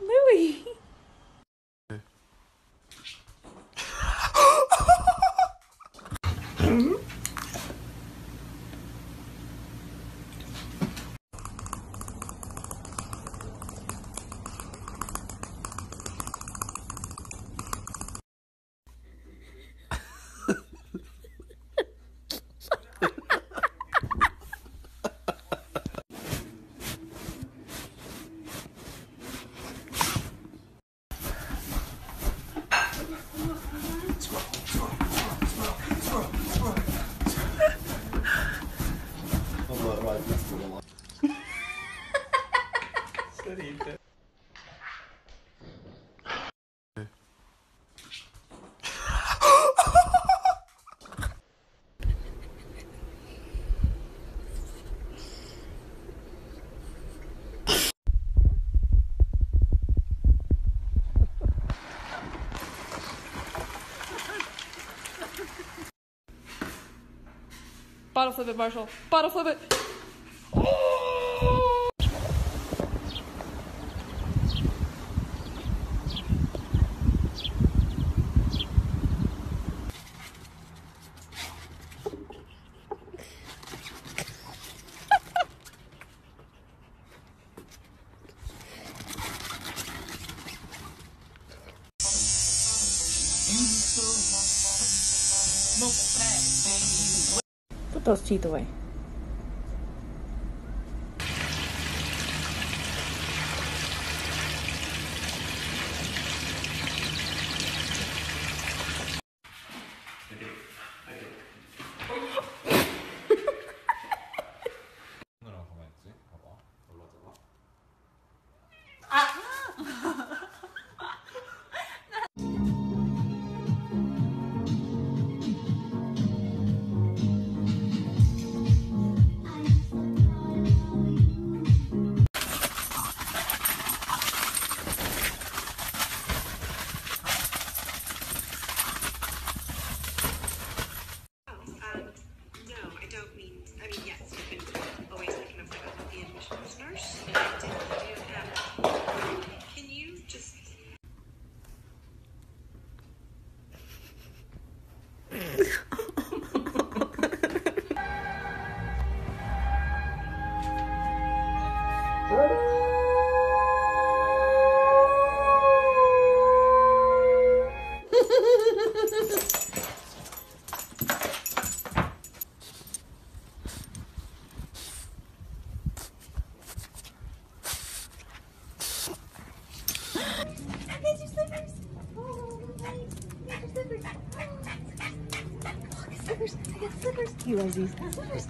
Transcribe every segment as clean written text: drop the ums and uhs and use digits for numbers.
Louis. Bottle flip it, Marshall. Bottle flip it. Oh! Put those teeth away. He loves these. Slippers.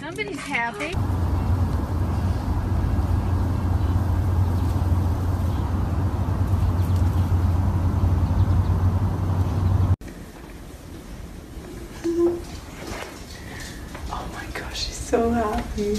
Somebody's happy. Oh my gosh, she's so happy.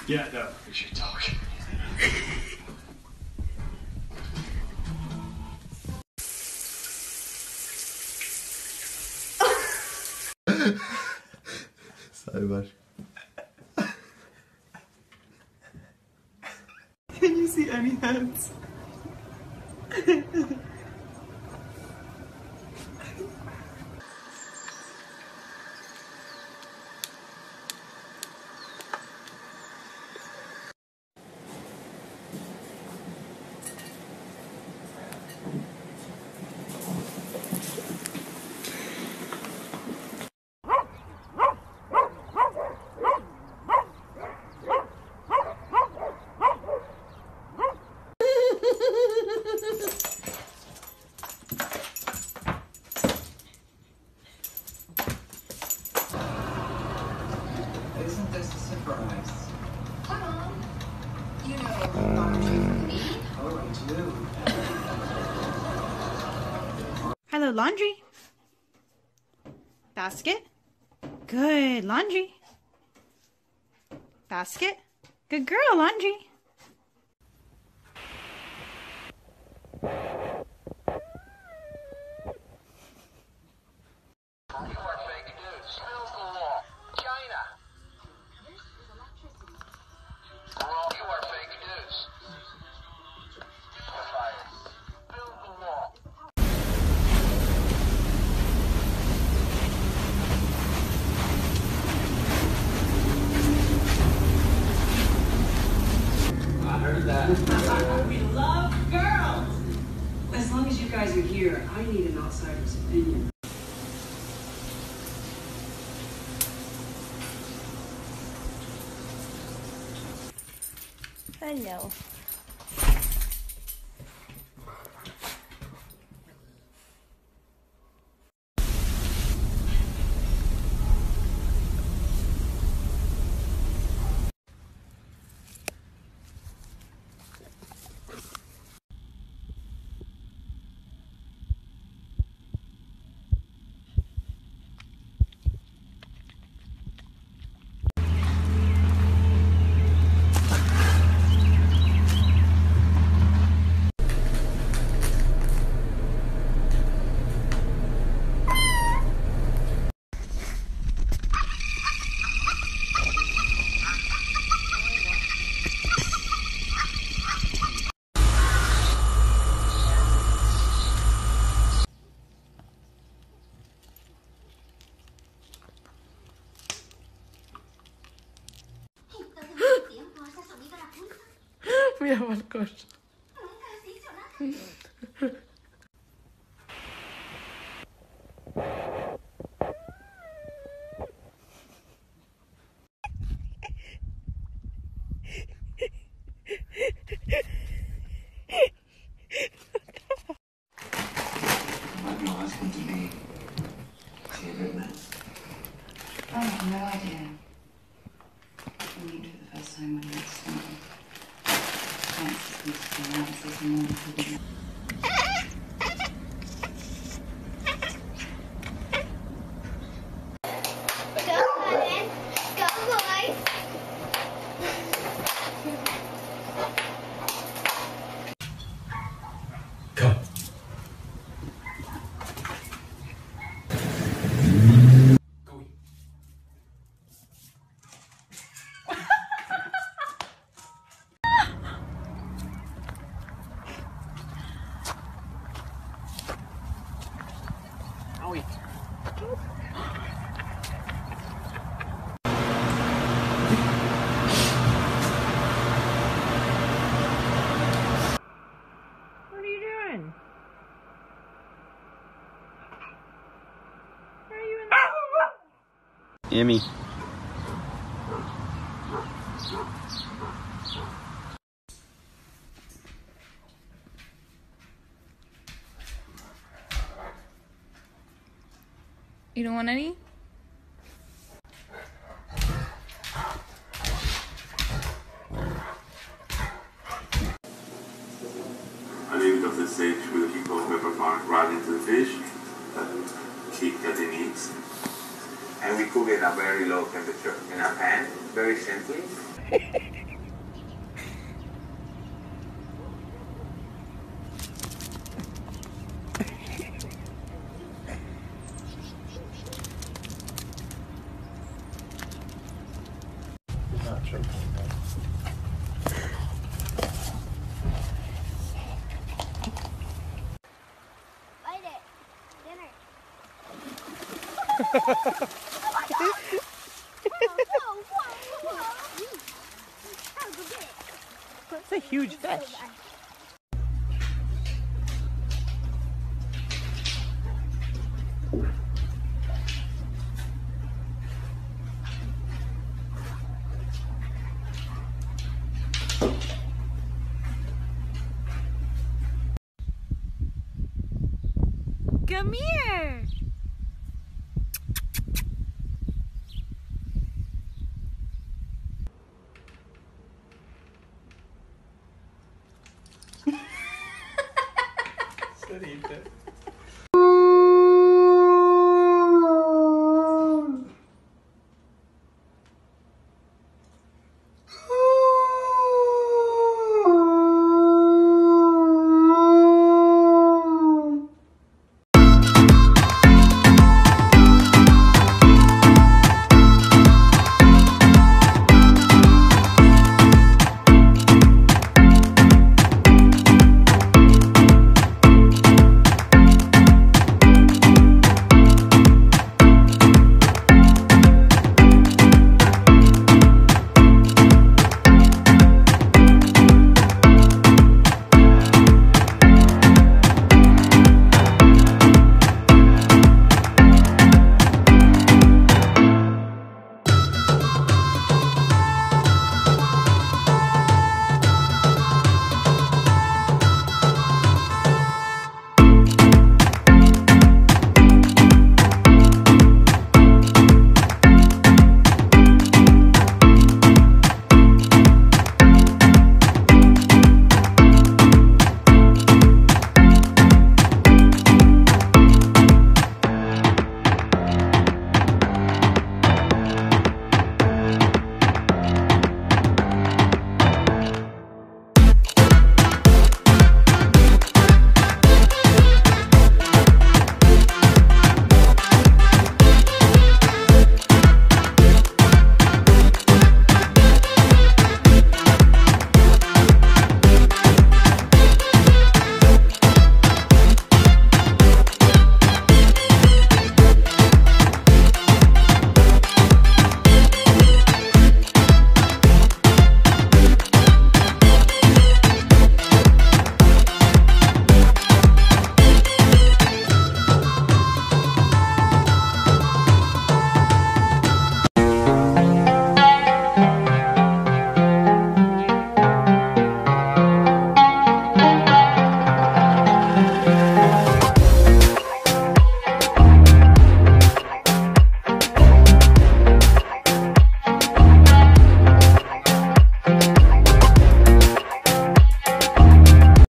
Yeah, no, we should talk. Cyber. Can you see any heads? the laundry. Basket. Good. Laundry. Basket. Good girl. Laundry. We love girls! As long as you guys are here, I need an outsider's opinion. Hello. Mira Marcos. Want your husband to be a good man? I have no idea. We meet for the first time when he was small. Francis used to come around and say some more important. Come. Go. What are you doing? Why are you in the... Emmy. You don't want any? A little bit of the sage with a hint of peppercorn right into the fish, that kick that it needs. And we cook it at a very low temperature in a pan, very simply. That's a huge fish. Come here. Sarita.